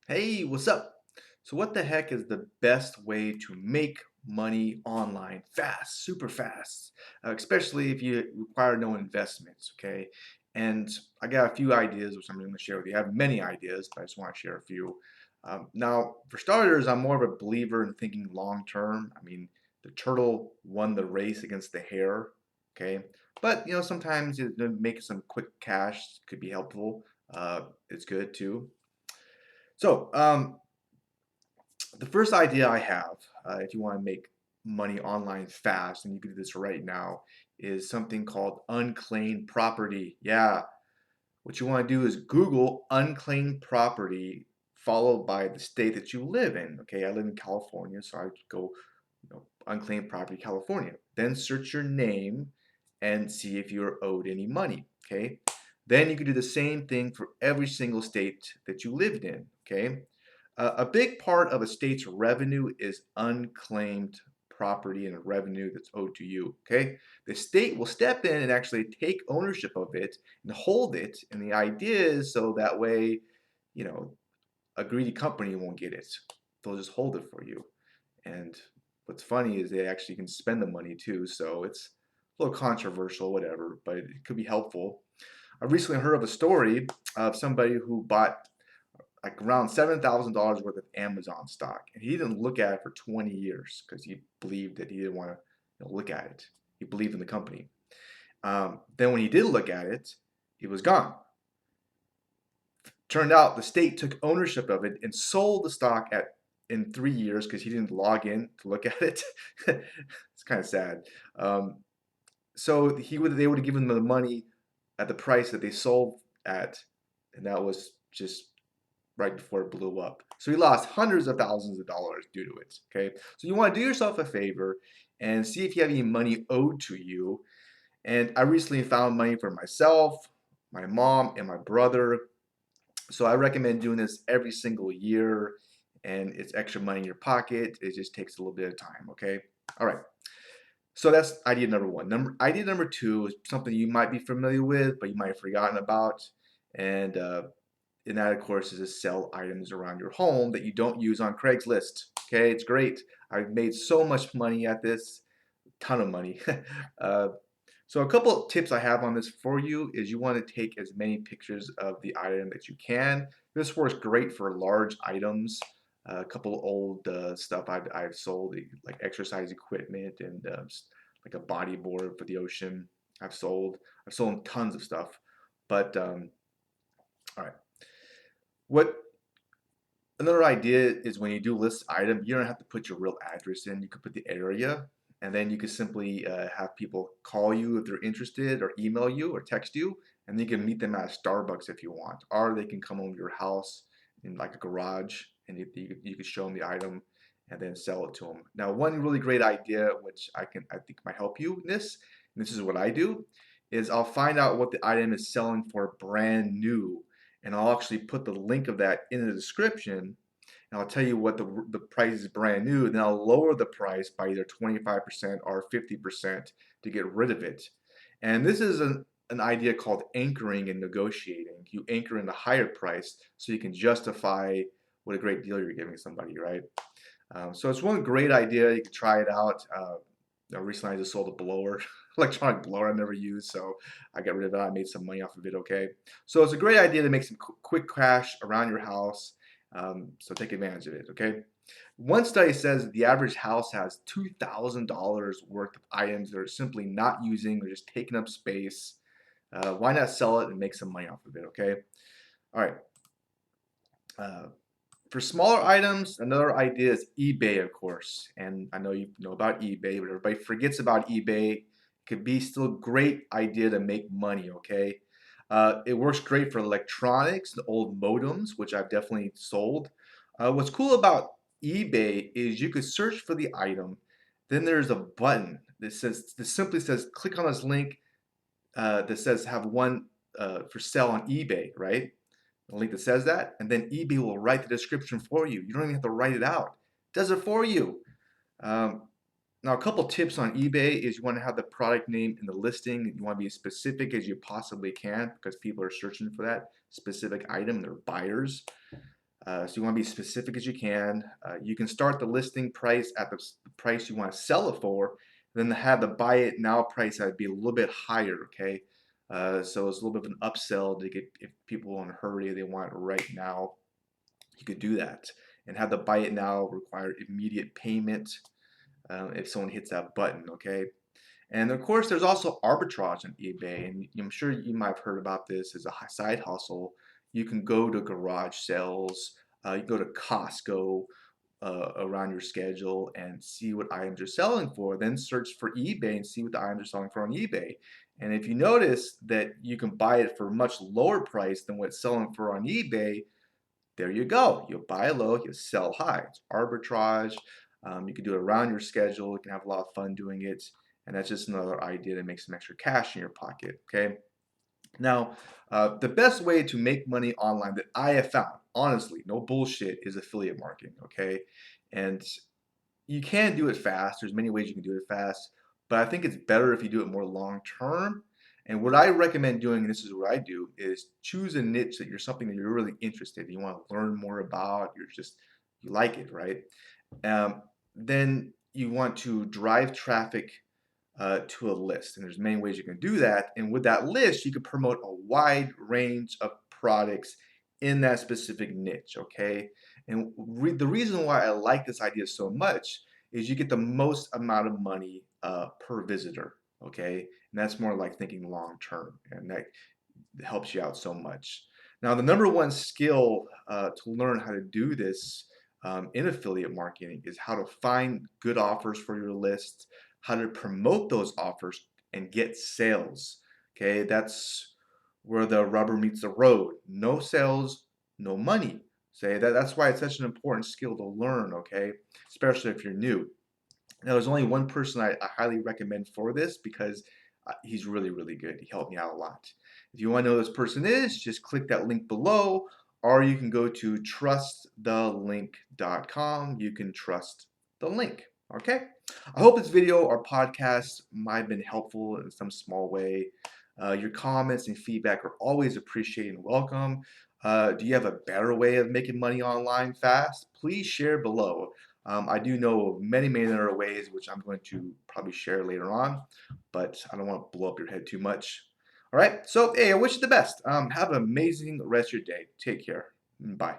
Hey, what's up? So what the heck is the best way to make money online fast, super fast, especially if you require no investments, okay? And I got a few ideas, which I'm going to share with you. I have many ideas, but I just want to share a few. Now, for starters, I'm more of a believer in thinking long term. I mean, the turtle won the race against the hare, okay? But, sometimes making some quick cash could be helpful. It's good too. So, the first idea I have, if you want to make money online fast, and you can do this right now, is something called unclaimed property. Yeah, what you want to do is Google unclaimed property followed by the state that you live in. Okay, I live in California, so I go, unclaimed property, California. Then search your name and see if you're owed any money. Okay, then you can do the same thing for every single state that you lived in. Okay, a big part of a state's revenue is unclaimed property and revenue that's owed to you. Okay, the state will step in and actually take ownership of it and hold it. And the idea is so that way, you know, a greedy company won't get it. They'll just hold it for you. And what's funny is they actually can spend the money too. So it's a little controversial, whatever, but it could be helpful. I recently heard of a story of somebody who bought like around $7,000 worth of Amazon stock, and he didn't look at it for 20 years because he believed that he didn't want to look at it. He believed in the company. Then when he did look at it, it was gone. Turned out the state took ownership of it and sold the stock at in 3 years because he didn't log in to look at it. It's kind of sad. Um, so they would have given them the money at the price that they sold at, and that was just right before it blew up. So he lost hundreds of thousands of dollars due to it. Okay, so you want to do yourself a favor and see if you have any money owed to you. And I recently found money for myself, my mom, and my brother. So I recommend doing this every single year, and it's extra money in your pocket. It just takes a little bit of time. Okay, all right. So that's idea number one. Idea number two is something you might be familiar with, but you might have forgotten about. And and that, of course, is to sell items around your home that you don't use on Craigslist. Okay, it's great. I've made so much money at this, ton of money. uh, so a couple tips I have on this for you is you want to take as many pictures of the item that you can. This works great for large items. A couple old stuff I've sold, like exercise equipment and like a bodyboard for the ocean. I've sold tons of stuff. But all right, what another idea is when you do list item, you don't have to put your real address in. You could put the area, and then you could simply have people call you if they're interested, or email you, or text you, and you can meet them at a Starbucks if you want, or they can come over to your house in like a garage, and you could show them the item and then sell it to them. Now, one really great idea, which I think might help you in this, and this is what I do, is I'll find out what the item is selling for brand new, and I'll actually put the link of that in the description, and I'll tell you what the price is brand new, and then I'll lower the price by either 25% or 50% to get rid of it. And this is an idea called anchoring and negotiating. You anchor in a higher price so you can justify what a great deal you're giving somebody, right? So it's one great idea. You can try it out. Recently I just sold a blower, electronic blower I never used, so I got rid of it. I made some money off of it. Okay, so it's a great idea to make some quick cash around your house. So take advantage of it. Okay. One study says the average house has $2,000 worth of items that are simply not using or just taking up space. Why not sell it and make some money off of it? Okay. All right. Uh, for smaller items, another idea is eBay, of course. And I know you know about eBay, but everybody forgets about eBay. It could be still a great idea to make money, okay? It works great for electronics, the old modems, which I've definitely sold. What's cool about eBay is you could search for the item. Then there's a button that simply says, click on this link that says have one for sale on eBay, right? A link that says that, and then eBay will write the description for you. You don't even have to write it out. It does it for you. Um, Now, a couple tips on eBay is you want to have the product name in the listing. You want to be as specific as you possibly can because people are searching for that specific item. They're buyers. So you want to be as specific as you can. You can start the listing price at the price you want to sell it for, then have the buy it now price that would be a little bit higher, okay? So it's a little bit of an upsell to get if people are in a hurry, they want it right now, you could do that. And have the buy it now require immediate payment if someone hits that button, okay? And of course, there's also arbitrage on eBay, and I'm sure you might have heard about this as a side hustle. You can go to garage sales, you can go to Costco around your schedule and see what items are selling for. Then search for eBay and see what the items are selling for on eBay. And if you notice that you can buy it for a much lower price than what it's selling for on eBay, there you go. You'll buy low, you'll sell high. It's arbitrage. You can do it around your schedule. You can have a lot of fun doing it. And that's just another idea to make some extra cash in your pocket. Okay. Now, the best way to make money online that I have found, honestly, no bullshit, is affiliate marketing. Okay. And you can do it fast. There's many ways you can do it fast, but I think it's better if you do it more long term. And what I recommend doing, and this is what I do, is choose a niche that you're something that you're really interested in. You want to learn more about. You like it, right? Um, then you want to drive traffic to a list, and there's many ways you can do that. And with that list, you can promote a wide range of products in that specific niche. Okay, and the reason why I like this idea so much is you get the most amount of money per visitor. Okay, and that's more like thinking long term, and that helps you out so much. Now, the number one skill to learn how to do this in affiliate marketing is how to find good offers for your list, how to promote those offers and get sales. Okay, that's where the rubber meets the road. No sales, no money. Say that's why it's such an important skill to learn, okay? Especially if you're new. Now, there's only one person I highly recommend for this because he's really, really good. He helped me out a lot. If you want to know who this person is, just click that link below, or you can go to trustthelink.com. You can trust the link. Okay? I hope this video or podcast might have been helpful in some small way. Your comments and feedback are always appreciated and welcome. Do you have a better way of making money online fast? Please share below. I do know of many, many other ways, which I'm going to probably share later on, but I don't want to blow up your head too much. All right, so hey, I wish you the best. Have an amazing rest of your day. Take care. Bye.